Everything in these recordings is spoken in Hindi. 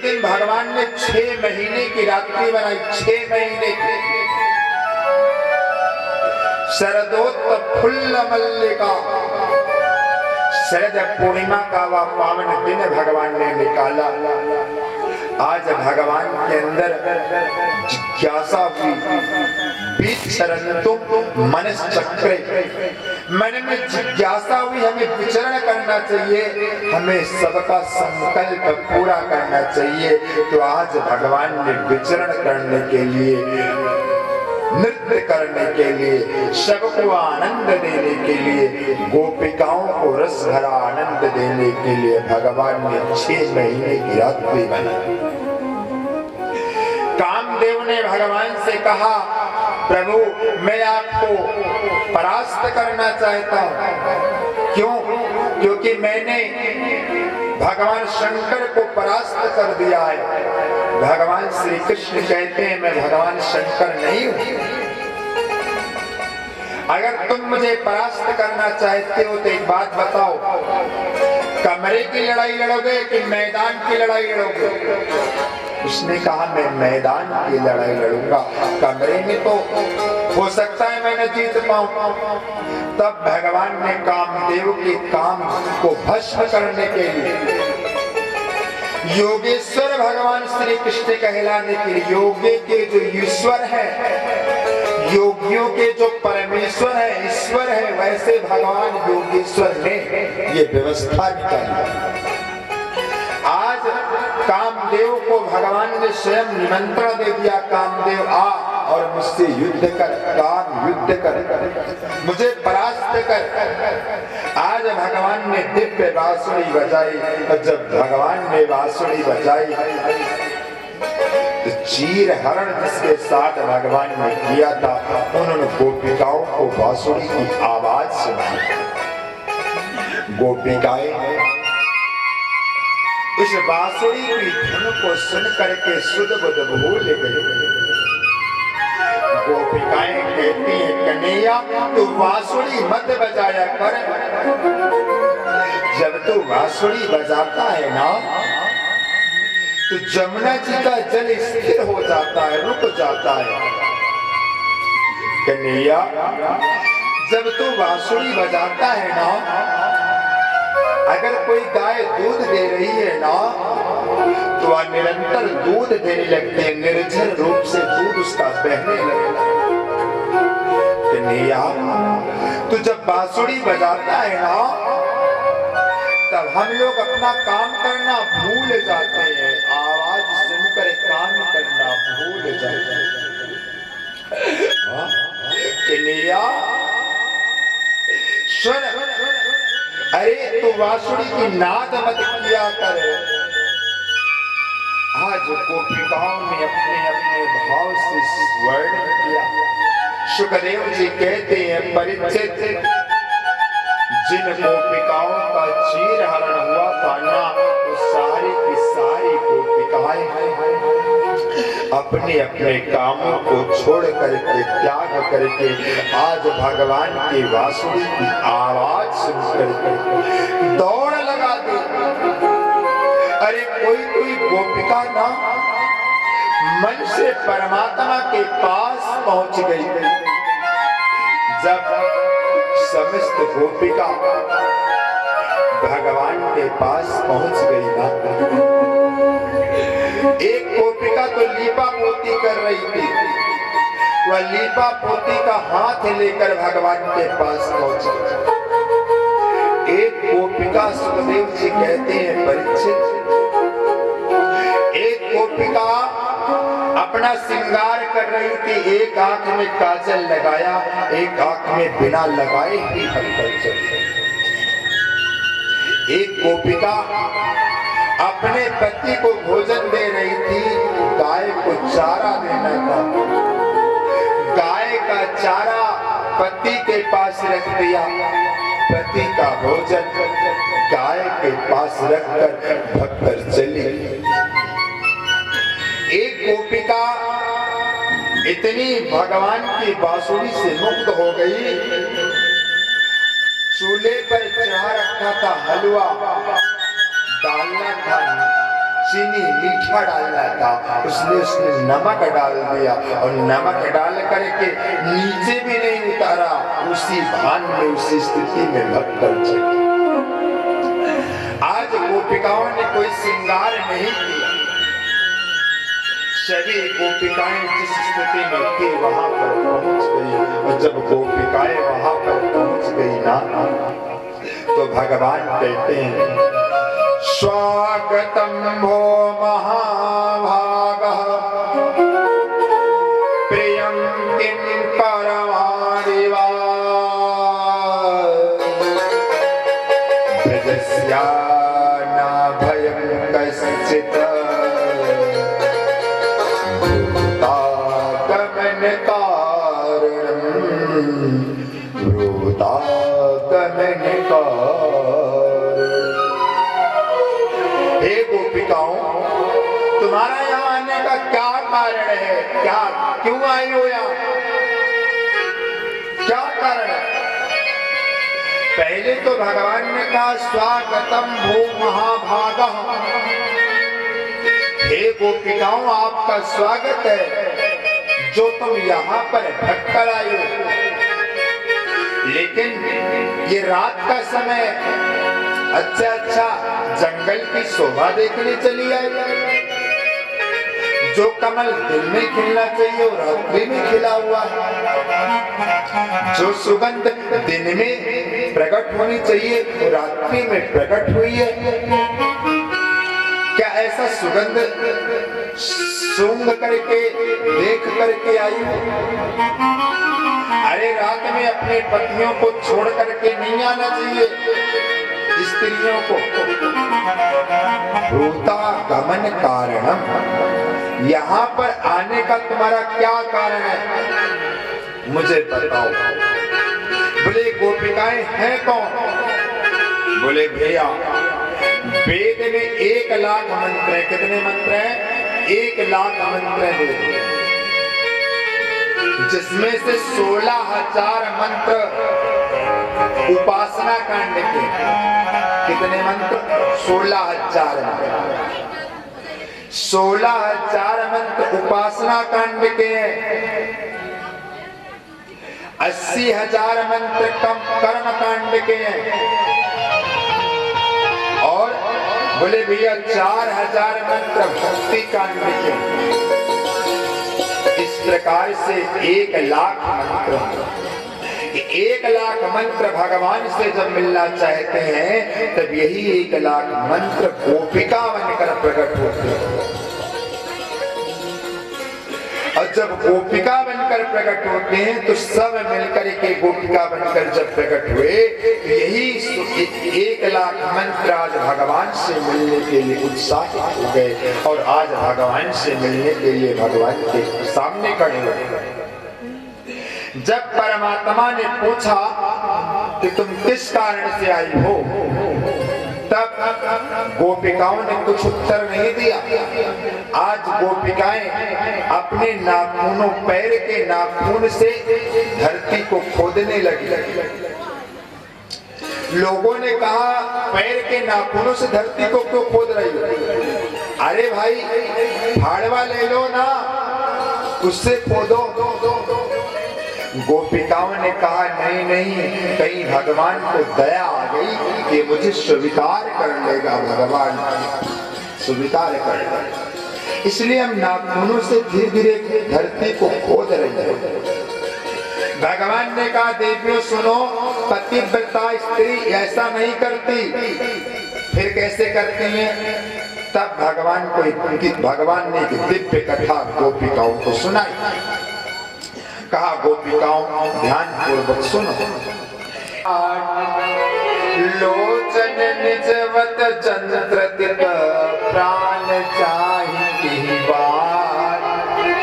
एक दिन भगवान ने 6 महीने की रात्रि बनाई, 6 महीने की। शरदोत्फुल्ल मल्लिका, शरद पूर्णिमा का वह पावन दिन भगवान ने निकाला। आज भगवान के अंदर जिज्ञासा हुई, मनश्चक्रे, मन में जिज्ञासा हुई, हमें विचरण करना चाहिए, हमें सबका संकल्प पूरा करना चाहिए। तो आज भगवान ने विचरण करने के लिए, नृत्य करने के लिए, सबको आनंद देने के लिए, गोपिकाओं को रस भरा आनंद देने के लिए भगवान ने 6 महीने की रात्रि बनाई। कामदेव ने भगवान से कहा, प्रभु मैं आपको परास्त करना चाहता हूं। क्यों? क्योंकि मैंने भगवान शंकर को परास्त कर दिया है। भगवान श्री कृष्ण कहते हैं मैं भगवान शंकर नहीं हूं। अगर तुम मुझे परास्त करना चाहते हो तो एक बात बताओ, कमरे की लड़ाई लड़ोगे कि मैदान की लड़ाई लड़ोगे? उसने कहा मैं मैदान की लड़ाई लड़ूंगा, कमरे में तो हो सकता है मैं न जीत पाऊं। तब भगवान ने कामदेव के काम को भस्म करने के लिए योगेश्वर भगवान श्री कृष्ण कहलाने के लिए, योगी के जो ईश्वर है, योगियों के जो परमेश्वर है, ईश्वर है, वैसे भगवान योगेश्वर ने ये व्यवस्था निकाली। आज कामदेव को भगवान ने स्वयं निमंत्रण दे दिया, कामदेव आ और मुझसे युद्ध कर, काम युद्ध कर, मुझे परास्त कर। आज भगवान ने दिव्य बांसुरी बजाई, और जब भगवान ने बांसुरी बजाई तो चीर हरण जिसके साथ भगवान ने किया था, उन्होंने गोपिकाओं को बांसुरी की आवाज सुनाई। गोपिकाएं उस बांसुरी की धुन को सुन करके सुध बुध भूल गई। गोपिकाएं कहती हैं, कन्हैया तू बांसुरी मत बजाया कर, जब तू बांसुरी बजाता है ना तो जमुना जी का जल स्थिर हो जाता है, रुक जाता है। कन्हैया जब तू बांसुरी बजाता है ना, अगर कोई गाय दूध दे रही है ना तो वह निरंतर दूध देने लगते हैं, निर्जल रूप से दूध उसका बहने लगता है। कन्हैया तो जब बांसुरी बजाता है ना तब हम लोग अपना काम करना भूल जाते हैं, आवाज सुनकर काम करना भूल जाते हैं। कन्हैया सुन, अरे तू बांसुरी की नाद मत किया कर। आज गोपिकाओं ने अपने अपने भाव से वर्णन किया। सुखदेव जी कहते हैं, परीक्षित जिन गोपिकाओं का चीर हरण हुआ था ना, वो सारी की सारी गोपिकाएं अपने अपने कामों को छोड़ करके, त्याग करके आज भगवान की बांसुरी की आवाज सुन करके दौड़ लगा दी। अरे कोई कोई गोपिका ना मन से परमात्मा के पास पहुंच गई। जब समस्त गोपिका भगवान के पास पहुंच गई ना, एक गोपिका तो लीपा पोती कर रही थी, वह लीपा पोती का हाथ लेकर भगवान के पास पहुंची। एक गोपिका, सुखदेव जी कहते हैं, परीक्षित एक गोपिका अपना श्रृंगार कर रही थी, एक आंख में काजल लगाया, एक आंख में बिना लगाए ही अंदर चली। एक गोपिका अपने पति को भोजन दे रही थी, गाय को चारा देना था, गाय का चारा पति के पास रख दिया, पति का भोजन गाय के पास रखकर भगकर चली। एक गोपिका इतनी भगवान की बांसुरी से मुक्त हो गई, चूल्हे पर चढ़ा रखा था हलवा, डालना था चीनी मीठा डालना था, उसने नमक डाल दिया और नमक डाल करके नीचे भी नहीं उतारा, उसी भान में उसी स्थिति में भक्कर चढ़ी। आज गोपिकाओं ने कोई श्रृंगार नहीं किया, सभी गोपिकाएं जिस स्थिति में थी वहां पर पहुंच गई। और जब गोपिकाएं वहां पर पहुंच गई ना, तो भगवान कहते हैं स्वागतम भो महाभागः प्रियं किं करवाणि वा ब्रजस्या न भयं कश्चित् भूतागमन कारणं भूतागमन हे गोपिकाओं, तुम्हारा यहाँ आने का क्या कारण है? क्या क्यों आई हो यहाँ? क्या कारण है? पहले तो भगवान ने कहा स्वागतम भो महाभागः, हे गोपिकाओं आपका स्वागत है जो तुम यहाँ पर भटकर आई हो। लेकिन ये रात का समय, अच्छा जंगल की शोभा देखने चली आई। जो कमल दिन में खिलना चाहिए वो रात्रि में खिला हुआ है, जो सुगंध दिन में प्रकट होनी चाहिए वो रात्रि में प्रकट हुई है। क्या ऐसा सुगंध सूंघ करके देख करके आई हो? अरे रात में अपने पतियों को छोड़ करके नहीं आना चाहिए स्त्रियों को। भूतागमन कारणम, यहाँ पर आने का तुम्हारा क्या कारण है मुझे बताओ। बोले गोपिकाएं हैं कौन? बोले भैया वेद में 1 लाख मंत्र है। कितने मंत्र हैं? 1 लाख मंत्र है वेद में, जिसमें से 16,000 मंत्र उपासना कांड के। कितने मंत्र? 16,000 मंत्र। 16,000 मंत्र उपासना कांड के हैं। 80,000 मंत्र कर्म कांड के हैं। और बोले भैया 4,000 मंत्र भक्ति कांड के। इस प्रकार से 1 लाख मंत्र, 1 लाख मंत्र भगवान से जब मिलना चाहते हैं तब यही 1 लाख मंत्र गोपिका बनकर प्रकट होते हैं। और जब गोपिका बनकर प्रकट होते हैं तो सब मिलकर के गोपिका बनकर जब प्रकट हुए, यही 1 लाख मंत्र आज भगवान से मिलने के लिए उत्साहित हो गए और आज भगवान से मिलने के लिए भगवान के सामने खड़े हो गए। जब परमात्मा ने पूछा कि तुम किस कारण से आई हो, तब गोपिकाओं ने कुछ उत्तर नहीं दिया। आज गोपिकाएं अपने नाखूनों, पैर के नाखून से धरती को खोदने लगी। लोगों ने कहा पैर के नाखूनों से धरती को क्यों खोद रही हो? अरे भाई फाड़वा ले लो ना, उससे खोदो। गोपिकाओं ने कहा नहीं नहीं, कहीं भगवान को दया आ गई कि मुझे स्वीकार कर लेगा, भगवान स्वीकार कर लेगा, इसलिए हम नाखूनों से धीरे धीरे धरती को खोद रहे हैं। भगवान ने कहा देवियों सुनो, पतिव्रता स्त्री ऐसा नहीं करती, फिर कैसे करती हैं? तब भगवान ने दिव्य कथा गोपिकाओं को सुनाई। कहा गोपिकाओं ध्यान पूर्वक सुनो। लोचन निजवत चंद्रतित प्राण चाहिए बार,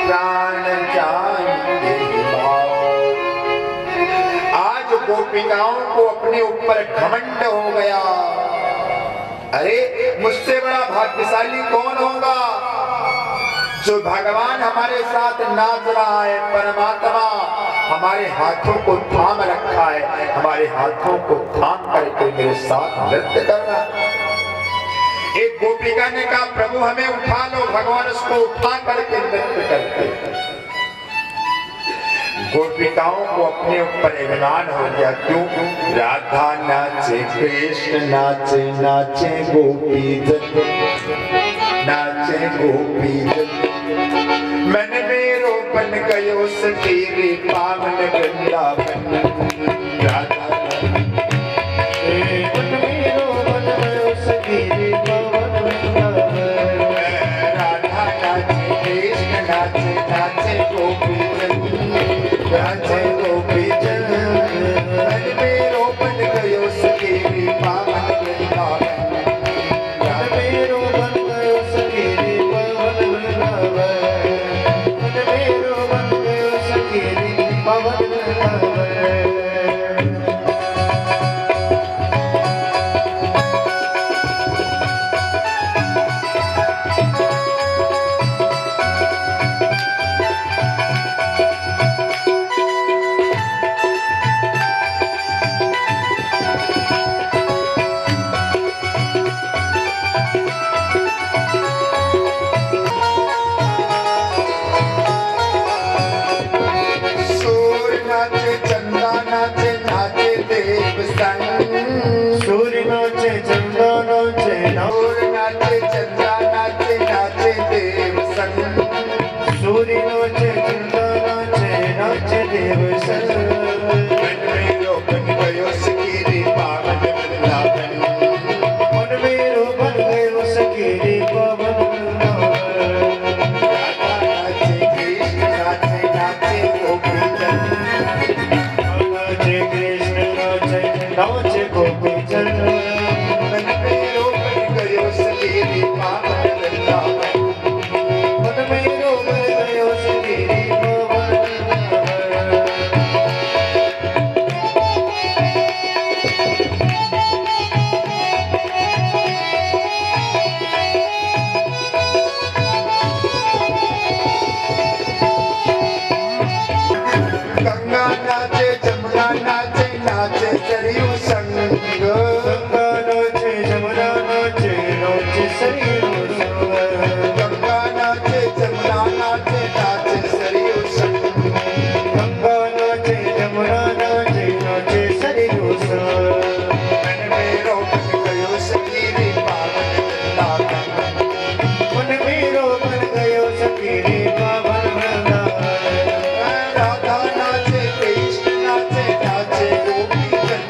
प्राण चाहिए बार। आज गोपिकाओं को अपने ऊपर घमंड हो गया। अरे मुझसे बड़ा भाग्यशाली कौन होगा जो भगवान हमारे साथ नाच रहा है। परमात्मा हमारे हाथों को थाम रखा है, हमारे हाथों को थाम करके मेरे साथ नृत्य कर रहा है। एक गोपिका ने कहा प्रभु हमें उठा लो, भगवान उसको उठा करके नृत्य करते। गोपिकाओं को अपने ऊपर अभिमान हो गया, क्यों? राधा नाचे, कृष्ण नाचे, नाचे गोपीजन, नाचे गोपीजन। मन मेरो बन गयो सतीरे पावन वृंदावन। राधा मन मेरो बन गयो सतीरे पावन वृंदावन। राधा नाचे, कृष्ण नाचे, नाचे गोपीजन, नाचे गोपीजन। मन मेरो बन गयो सतीरे पावन वृंदावन। मन मेरो बन गयो सतीरे पावन वृंदावन। मन मेरो बन गयो सतीरे पावन वृंदावन। चंदा नाचे, नाचे देव संग। सूर्य नाचे, चंदा नाचे, सूर्य नाचे, चंदा नाचे, नाचे देव संग। सूर्य नाचे, चंदा नाचे, नाचे देव संग। मन मेरो बन गयो सखीरे पावन वृंदावन। मन मेरो बन गयो सखीरे पावन वृंदावन। राधा नाचे, कृष्ण नाचे, नाचे गोपीजन। नाचे गोपीजन। मन मेरो बन गयो सखीरे पावन वृंदावन। मन मेरो बन गयो सखीरे पावन वृंदावन। गंगा नाचे, जमुना नाचे, नाचे सरयू संग। गंगा नाचे, जमुना नाचे, नाचे सरयू संग। गंगा नाचे, जमुना नाचे, नाचे सरयू संग। गंगा नाचे, जमुना नाचे, नाचे सरयू संग। मन मेरो बन गयो सखीरे पावन वृंदावन। मन मेरो बन गयो सखीरे पावन वृंदावन। राधा नाचे, कृष्ण नाचे, नाचे गोपीजन।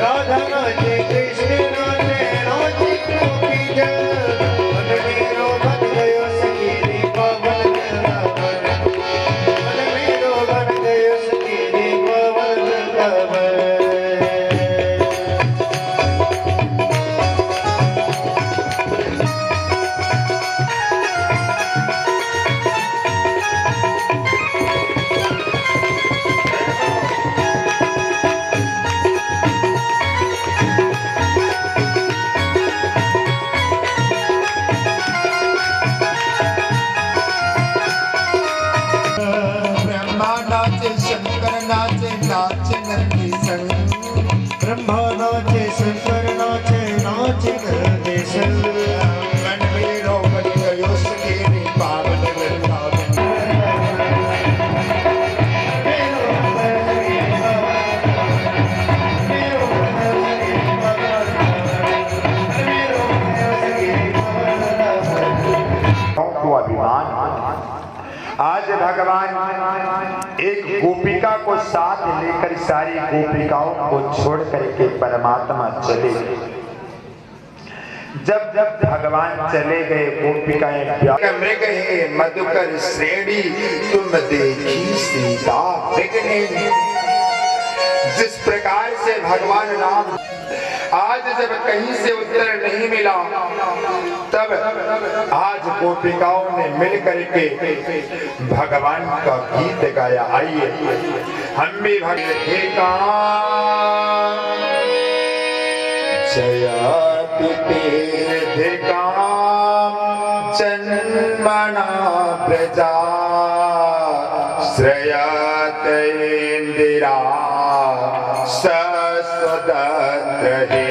राधा नाचे, कृष्ण नाचे, नाचे गोपीजन। मन मेरो बन गयो सखीरे पावन वृंदावन। मन मेरो बन गयो सखीरे पावन वृंदावन। ब्रह्मा नाचे, शंकर नाचे, नाचे नंदी संग। ब्रह्मा नाचे, शंकर नाचे, नाचे नंदी संग। मन मेरो बन गयो सखीरे पावन वृंदावन। को अभिमान। आज भगवान एक गोपिका को साथ लेकर सारी गोपिकाओं को छोड़ करके परमात्मा चले गए। जब जब भगवान चले गए गोपिकाएं मृग है मधुकर श्रेणी तुम देखी सीता विघ्ने। जिस प्रकार से भगवान राम आज जब कहीं से उत्तर नहीं मिला, तब आज गोपिकाओं ने मिल करके भगवान का गीत गाया। आइए हम भी भगवान जन्मना प्रजा श्रयत इंदिरा सस्वदत्र हे।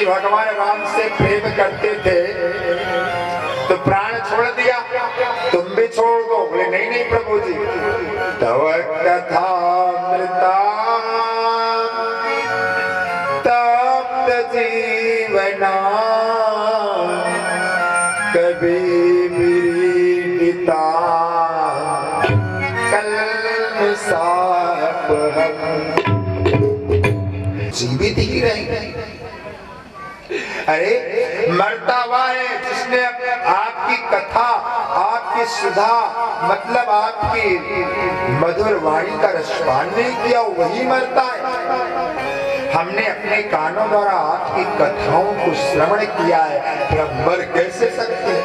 भगवान राम से प्रेम करते थे तो प्राण छोड़ दिया, तुम भी छोड़ दो। बोले नहीं नहीं प्रभु जी, तव कथामृता तप्त जीवना कभी विरीडिता कल्मषाप हम जीवित ही रहेंगे। अरे मरता हुआ है जिसने आपकी कथा, आपकी आपकी सुधा मतलब आपकी मधुर वाणी का रसपान नहीं किया वही मरता है। हमने अपने कानों द्वारा आपकी कथाओं को श्रवण किया है, फिर हम मर कैसे सकते हैं?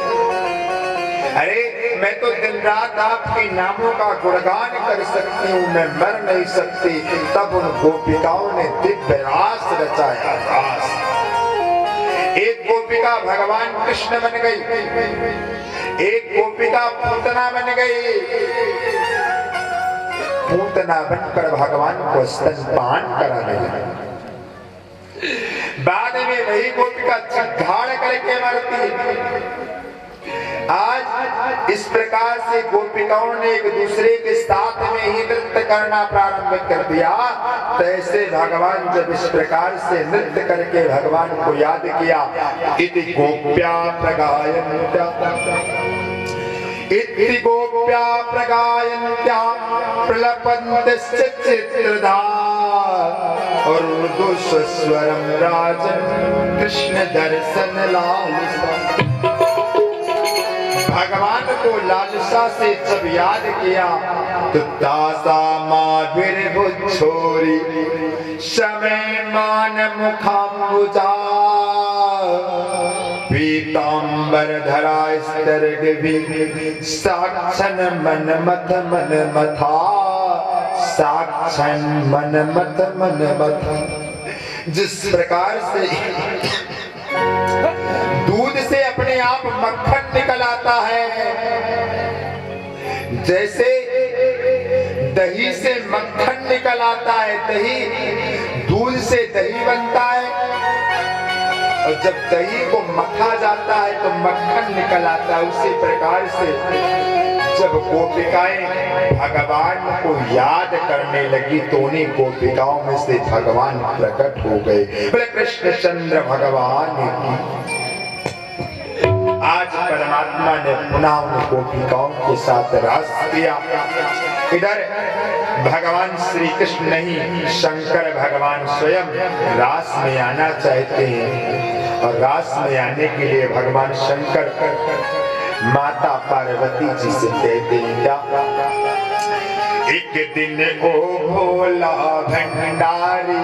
अरे मैं तो दिन रात आपके नामों का गुणगान कर सकती हूँ, मैं मर नहीं सकती। तब उन गोपिकाओं ने दिव्य रास रचाया। रास, एक गोपिका भगवान कृष्ण बन गई, एक गोपिका पूतना बन गई। पूतना बनकर भगवान को स्तनपान करा गई। बाद में वही गोपिका चिघाड़ करके मरती। आज इस प्रकार से गोपिकाओं ने एक दूसरे के साथ में ही नृत्य करना प्रारंभ कर दिया। तो ऐसे भगवान जब इस प्रकार से नृत्य करके भगवान को याद किया, इति गोप्या प्रगायन्त्या, इति गोप्या प्रगायन्त्या प्रलपन्त्यश्च चित्रधा और स्वरम राजन कृष्ण दर्शन लालसा। भगवान को लालसा से जब याद किया तो दासा माभिर्भुच्छोरी समय मान मुखाम्बुजा पीतांबर धरा स्तर्गभि साक्षन मन मथ मन मथा, साक्षन मन मथ मन मथा। जिस प्रकार से दूध से अपने आप मक्खन निकल आता है, जैसे दही से मक्खन निकल आता है, दही दूध से दही बनता है, और जब दही को मथा जाता है तो मक्खन निकल आता है। उसी प्रकार से जब गोपिकाएं भगवान को याद करने लगी तो उन्हीं गोपिकाओं में से भगवान प्रकट हो गए। बोले कृष्णचंद्र भगवान की। आज परमात्मा ने पुनः उन गोपिकाओं के साथ रास किया। इधर भगवान श्री कृष्ण नहीं, शंकर भगवान स्वयं रास में आना चाहते हैं, और रास में आने के लिए भगवान शंकर माता पार्वती जी से कहते हैं क्या? एक दिन ओ भोला भंडारी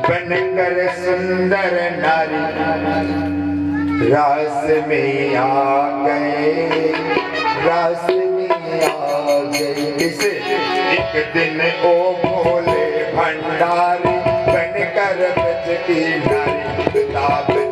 बनकर सुंदर नारी रास में आ गए, रास में आ गए। किसे? एक दिन ओ भोले भंडारी बनकर ब्रज की नारी